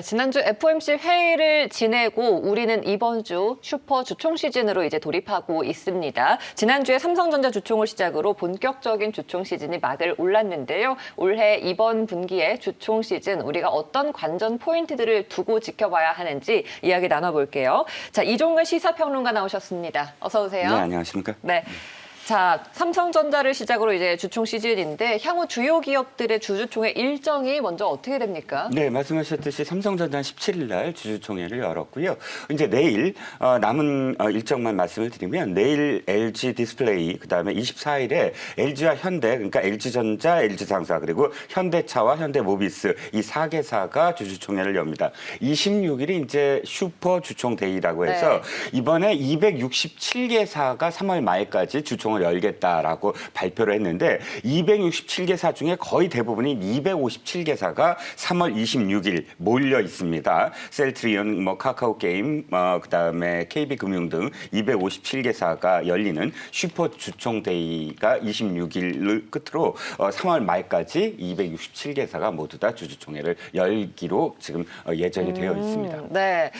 네, 지난주 FOMC 회의를 지내고 우리는 이번 주 슈퍼 주총 시즌으로 이제 돌입하고 있습니다. 지난주에 삼성전자 주총을 시작으로 본격적인 주총 시즌이 막을 올랐는데요. 올해 이번 분기에 주총 시즌 우리가 어떤 관전 포인트들을 두고 지켜봐야 하는지 이야기 나눠볼게요. 자, 이종근 시사평론가 나오셨습니다. 어서 오세요. 네, 안녕하십니까? 네. 자, 삼성전자를 시작으로 이제 주총 시즌인데 향후 주요 기업들의 주주총회 일정이 먼저 어떻게 됩니까? 네, 말씀하셨듯이 삼성전자는 17일 날 주주총회를 열었고요. 이제 내일 남은 일정만 말씀을 드리면 내일 LG 디스플레이, 그다음에 24일에 LG와 현대, 그러니까 LG전자, LG상사 그리고 현대차와 현대모비스 이 4개사가 주주총회를 엽니다. 26일이 이제 슈퍼 주총 데이라고 해서 네. 이번에 267개사가 3월 말까지 주총을 열겠다라고 발표를 했는데 267개사 중에 거의 대부분이 257개사가 3월 26일 몰려 있습니다. 셀트리온, 카카오게임, 그다음에 KB금융 등 257개사가 열리는 슈퍼 주총데이가 26일을 끝으로 3월 말까지 267개사가 모두 다 주주총회를 열기로 지금 예정이 되어 있습니다. 네.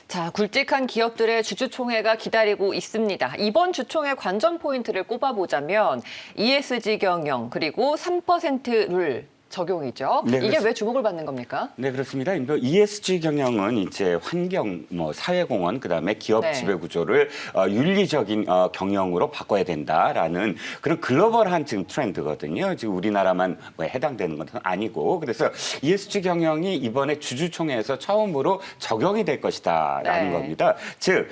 자, 굵직한 기업들의 주주총회가 기다리고 있습니다. 이번 주총회 관전 포인트를 꼽아보자면 ESG 경영 그리고 3% 룰 적용이죠. 네, 이게 왜 주목을 받는 겁니까? 네, 그렇습니다. ESG 경영은 이제 환경, 사회공헌, 그다음에 기업 네. 지배 구조를 윤리적인 경영으로 바꿔야 된다라는 그런 글로벌한 지금 트렌드거든요. 지금 우리나라만 해당되는 것은 아니고 그래서 ESG 경영이 이번에 주주총회에서 처음으로 적용이 될 것이다라는 네. 겁니다. 즉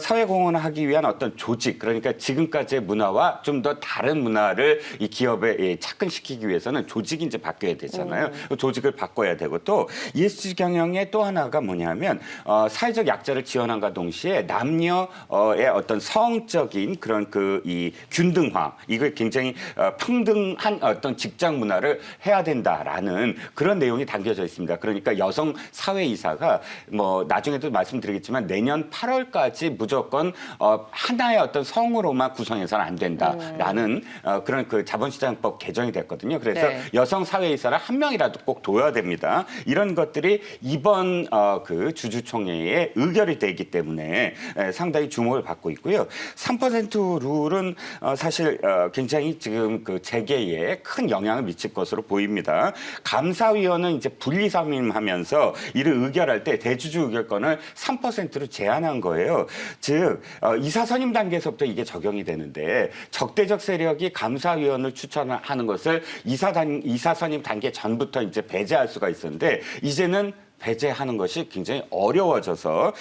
사회공헌을 하기 위한 어떤 조직, 그러니까 지금까지의 문화와 좀 더 다른 문화를 이 기업에 착근시키기 위해서는 조직이 이제 바뀌어야 되잖아요. 조직을 바꿔야 되고 또 ESG 경영의 또 하나가 뭐냐면 사회적 약자를 지원함과 동시에 남녀의 어떤 성적인 그런 이 균등화 이걸 굉장히 평등한 어떤 직장 문화를 해야 된다라는 그런 내용이 담겨져 있습니다. 그러니까 여성 사회이사가 나중에도 말씀드리겠지만 내년 8월까지 무조건 하나의 어떤 성으로만 구성해서는 안 된다라는 그런 그 자본시장법 개정이 됐거든요. 그래서 네. 여성 사회이사를 한 명이라도 꼭 둬야 됩니다. 이런 것들이 이번 그 주주총회에 의결이 되기 때문에 상당히 주목을 받고 있고요. 3% 룰은 사실 굉장히 지금 그 재계에 큰 영향을 미칠 것으로 보입니다. 감사위원은 이제 분리삼임하면서 이를 의결할 때 대주주 의결권을 3%로 제한한 거예요. 즉 이사 선임 단계에서부터 이게 적용이 되는데 적대적 세력이 감사위원을 추천하는 것을 이사 선임 단계 전부터 이제 배제할 수가 있었는데 이제는 배제하는 것이 굉장히 어려워져서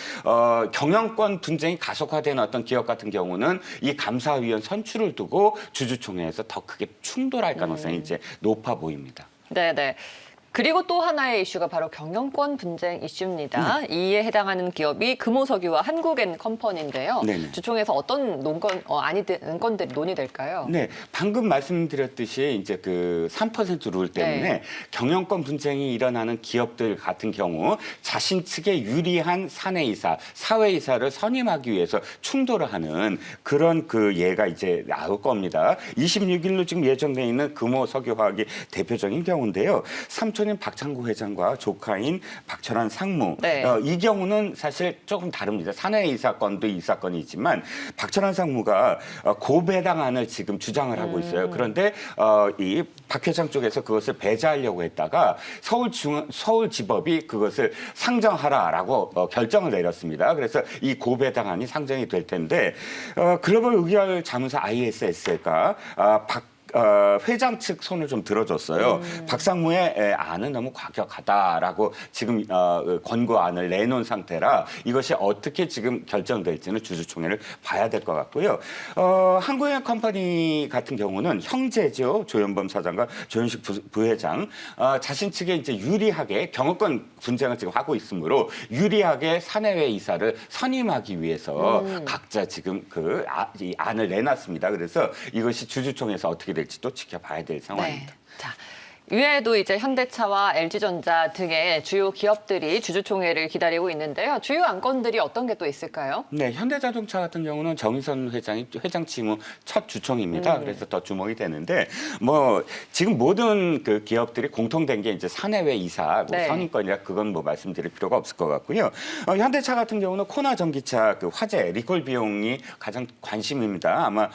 경영권 분쟁이 가속화된 어떤 기업 같은 경우는 이 감사위원 선출을 두고 주주총회에서 더 크게 충돌할 가능성이 이제 높아 보입니다. 네네. 그리고 또 하나의 이슈가 바로 경영권 분쟁 이슈입니다. 이에 해당하는 기업이 금호석유와 한국엔컴퍼니인데요. 네네. 주총에서 어떤 안건들이 논의될까요? 네, 방금 말씀드렸듯이 이제 그 3% 룰 때문에 네. 경영권 분쟁이 일어나는 기업들 같은 경우 자신 측에 유리한 사내이사, 사회이사를 선임하기 위해서 충돌을 하는 그런 그 예가 이제 나올 겁니다. 26일로 지금 예정돼 있는 금호석유화학이 대표적인 경우인데요. 삼촌인 박창구 회장과 조카인 박철환 상무. 네. 이 경우는 사실 조금 다릅니다. 사내이사 건도 이 사건이지만 박철환 상무가 고배당안을 지금 주장을 하고 있어요. 그런데 이 박 회장 쪽에서 그것을 배제하려고 했다가 서울지법이 그것을 상정하라라고 결정을 내렸습니다. 그래서 이 고배당안이 상정이 될 텐데 글로벌 의결 자문사 ISS가 회장 측 손을 좀 들어줬어요. 박상무의 안은 너무 과격하다라고 지금 권고안을 내놓은 상태라 이것이 어떻게 지금 결정될지는 주주총회를 봐야 될 것 같고요. 한국엔컴퍼니 같은 경우는 형제죠. 조현범 사장과 조현식 부회장 자신 측에 이제 유리하게 경영권 분쟁을 지금 하고 있으므로 유리하게 사내외 이사를 선임하기 위해서 각자 지금 이 안을 내놨습니다. 그래서 이것이 주주총회에서 어떻게 될지 또 지켜봐야 될 상황입니다. 네. 자, 이외에도 이제 현대차와 LG전자 등의 주요 기업들이 주주총회를 기다리고 있는데요. 주요 안건들이 어떤 게 또 있을까요? 네, 현대자동차 같은 경우는 정의선 회장이 회장 취임 후 첫 주총입니다. 그래서 더 주목이 되는데 뭐 지금 모든 그 기업들이 공통된 게 이제 사내외 이사 뭐 네. 선임권이라 그건 뭐 말씀드릴 필요가 없을 것 같고요. 현대차 같은 경우는 코나 전기차 그 화재 리콜 비용이 가장 관심입니다. 아마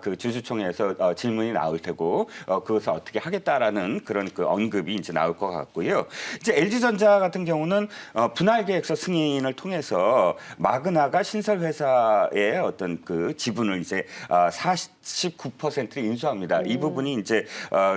그 주주총회에서 질문이 나올 테고 그것을 어떻게 하겠다라는 그런 그 언급이 이제 나올 것 같고요. 이제 LG전자 같은 경우는 분할 계획서 승인을 통해서 마그나가 신설 회사의 어떤 그 지분을 이제 49%를 인수합니다. 이 부분이 이제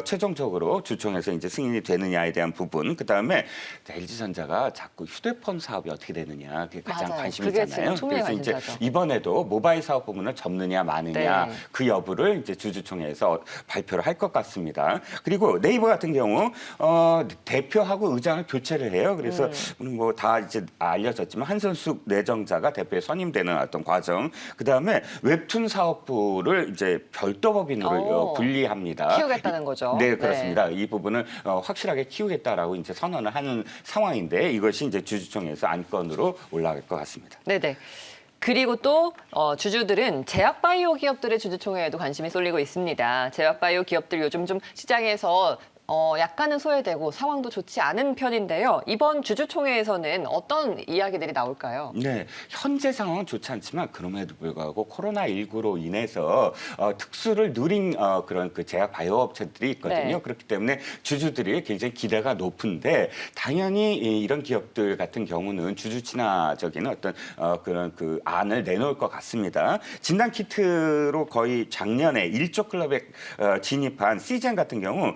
최종적으로 주총에서 이제 승인이 되느냐에 대한 부분. 그다음에 LG전자가 자꾸 휴대폰 사업이 어떻게 되느냐 그게 가장 맞아요. 관심이잖아요. 그게 지금 초미의 그래서 이제 관심사죠. 이번에도 모바일 사업 부분을 접느냐 마느냐 네. 그 여부를 이제 주주총회에서 발표를 할 것 같습니다. 그리고 네이버 같은 경우 대표하고 의장을 교체를 해요. 그래서 뭐 다 이제 알려졌지만 한선숙 내정자가 대표에 선임되는 어떤 과정. 그다음에 웹툰 사업부를 이제 별도 법인으로 분리합니다. 키우겠다는 거죠. 네, 그렇습니다. 이 부분을 확실하게 키우겠다라고 이제 선언을 하는 상황인데 이것이 이제 주주총회에서 안건으로 올라갈 것 같습니다. 네네. 그리고 또 주주들은 제약바이오 기업들의 주주총회에도 관심이 쏠리고 있습니다. 제약바이오 기업들 요즘 좀 시장에서 약간은 소외되고 상황도 좋지 않은 편인데요. 이번 주주총회에서는 어떤 이야기들이 나올까요? 네, 현재 상황은 좋지 않지만 그럼에도 불구하고 코로나19로 인해서 특수를 누린 그런 그 제약 바이오 업체들이 있거든요. 네. 그렇기 때문에 주주들이 굉장히 기대가 높은데 당연히 이런 기업들 같은 경우는 주주 친화적인 어떤 그런 그 안을 내놓을 것 같습니다. 진단 키트로 거의 작년에 1조 클럽에 진입한 시젠 같은 경우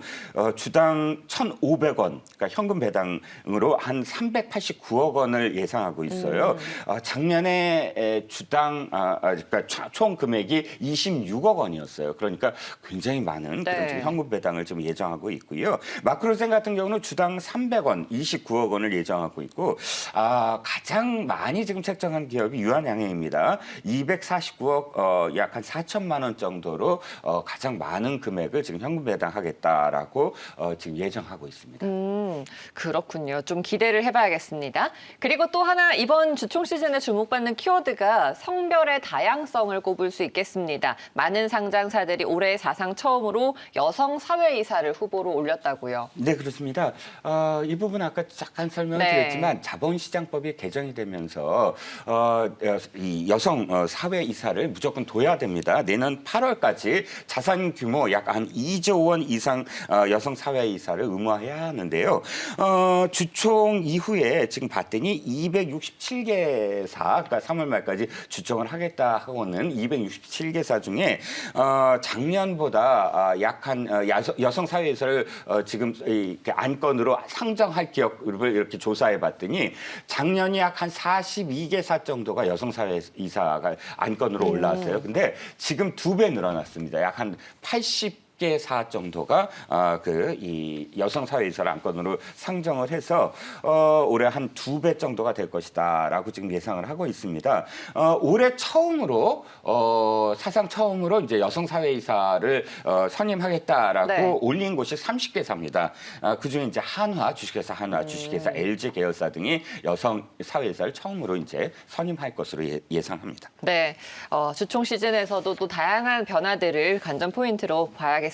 주당 1,500원, 그러니까 현금 배당으로 한 389억 원을 예상하고 있어요. 작년에 주당 그러니까 총 금액이 26억 원이었어요. 그러니까 굉장히 많은 네. 그런 좀 현금 배당을 좀 예정하고 있고요. 마크로센 같은 경우는 주당 300원, 29억 원을 예정하고 있고 가장 많이 지금 책정한 기업이 유한양행입니다. 249억 약 한 4천만 원 정도로 가장 많은 금액을 지금 현금 배당하겠다라고 지금 예정하고 있습니다. 그렇군요. 좀 기대를 해봐야겠습니다. 그리고 또 하나 이번 주총 시즌에 주목받는 키워드가 성별의 다양성을 꼽을 수 있겠습니다. 많은 상장사들이 올해 사상 처음으로 여성 사회이사를 후보로 올렸다고요. 네, 그렇습니다. 이 부분 아까 잠깐 설명드렸지만 자본시장법이 개정이 되면서 이 여성 사회이사를 무조건 둬야 됩니다. 내년 8월까지 자산 규모 약 한 2조 원 이상 여성 사회이사를 의무화해야 하는데요. 주총 이후에 지금 봤더니 267개사, 그러니까 3월 말까지 주총을 하겠다 하고는 267개사 중에 작년보다 약한 여성 사회이사를 지금 안건으로 상정할 기업을 이렇게 조사해 봤더니 작년이 약 한 42개사 정도가 여성 사회이사가 안건으로 올라왔어요. 근데 지금 2배 늘어났습니다. 약 한 80개사 정도가 이 여성 사회이사를 안건으로 상정을 해서 올해 한 2배 정도가 될 것이다라고 지금 예상을 하고 있습니다. 올해 처음으로 사상 처음으로 이제 여성 사회이사를 선임하겠다라고 네. 올린 곳이 30개사입니다. 그중에 이제 한화 주식회사 한화 주식회사 LG 계열사 등이 여성 사회이사를 처음으로 이제 선임할 것으로 예상합니다. 네, 주총 시즌에서도 또 다양한 변화들을 관전 포인트로 봐야겠습니다.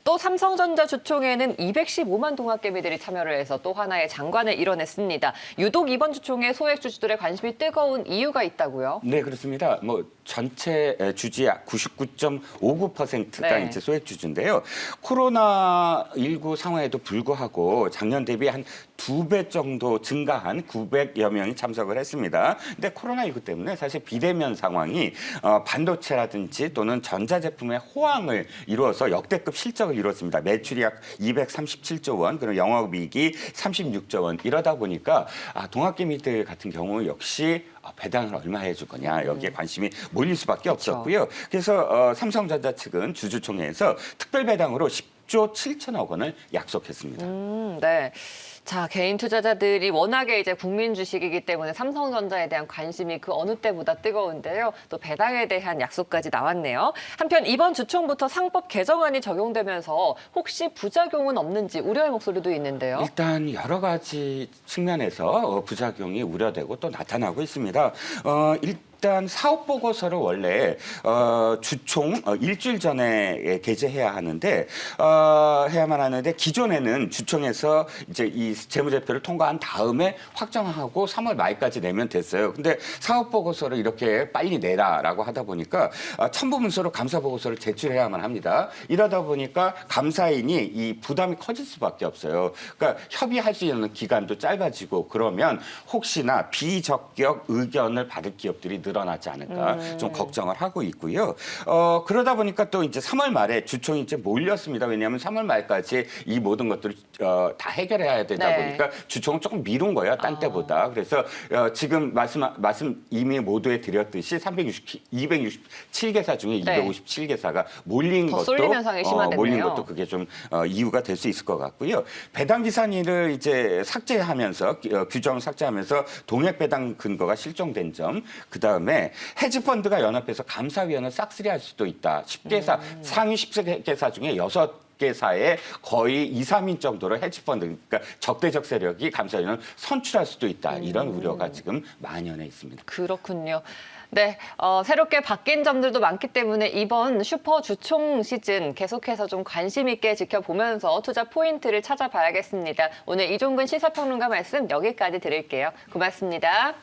또 삼성전자 주총에는 215만 동학개미들이 참여를 해서 또 하나의 장관을 이뤄냈습니다. 유독 이번 주총에 소액 주주들의 관심이 뜨거운 이유가 있다고요? 네, 그렇습니다. 뭐 전체 주주의 99.59%가 네. 이제 소액 주주인데요. 코로나19 상황에도 불구하고 작년 대비 한 2배 정도 증가한 900여 명이 참석을 했습니다. 근데 코로나19 때문에 사실 비대면 상황이 반도체라든지 또는 전자제품의 호황을 이루어서 역대급 실적을 이뤘습니다. 매출이 약 237조 원, 그리고 영업이익이 36조 원 이러다 보니까 동학개미들 같은 경우 역시 배당을 얼마 해줄 거냐 여기에 관심이 몰릴 수밖에 없었고요. 그래서 삼성전자 측은 주주총회에서 특별 배당으로 6조 7천억 원을 약속했습니다. 네. 자, 개인 투자자들이 워낙에 이제 국민 주식이기 때문에 삼성전자에 대한 관심이 그 어느 때보다 뜨거운데요. 또 배당에 대한 약속까지 나왔네요. 한편 이번 주총부터 상법 개정안이 적용되면서 혹시 부작용은 없는지 우려의 목소리도 있는데요. 일단 여러 가지 측면에서 부작용이 우려되고 또 나타나고 있습니다. 일단 사업 보고서를 원래 주총 일주일 전에 게재해야 하는데 해야만 하는데 기존에는 주총에서 이제 이 재무제표를 통과한 다음에 확정하고 3월 말까지 내면 됐어요. 근데 사업 보고서를 이렇게 빨리 내라라고 하다 보니까 첨부 문서로 감사 보고서를 제출해야만 합니다. 이러다 보니까 감사인이 이 부담이 커질 수밖에 없어요. 그러니까 협의할 수 있는 기간도 짧아지고 그러면 혹시나 비적격 의견을 받을 기업들이 늘어나지 않을까 좀 걱정을 하고 있고요. 그러다 보니까 또 이제 3월 말에 주총이 이제 몰렸습니다. 왜냐하면 3월 말까지 이 모든 것들을 다 해결해야 되다 네. 보니까 주총은 조금 미룬 거예요. 딴 때보다. 그래서 지금 말씀 이미 모두에 드렸듯이 267개사 중에 네. 257개사가 몰린 더 것도 쏠림 현상이 심화됐네요. 몰린 것도 그게 좀 이유가 될 수 있을 것 같고요. 배당 기산일을 이제 삭제하면서 규정을 삭제하면서 동액 배당 근거가 실종된 점, 그 다음에 헤지 펀드가 연합해서 감사위원을 싹쓸이할 수도 있다. 10개사 상위 10개사 중에 6개사의 거의 2, 3인 정도로 헤지펀드, 그러니까 적대적 세력이 감사위원을 선출할 수도 있다. 이런 우려가 지금 만연해 있습니다. 그렇군요. 네, 새롭게 바뀐 점들도 많기 때문에 이번 슈퍼 주총 시즌 계속해서 좀 관심 있게 지켜보면서 투자 포인트를 찾아봐야겠습니다. 오늘 이종근 시사평론가 말씀 여기까지 드릴게요. 고맙습니다.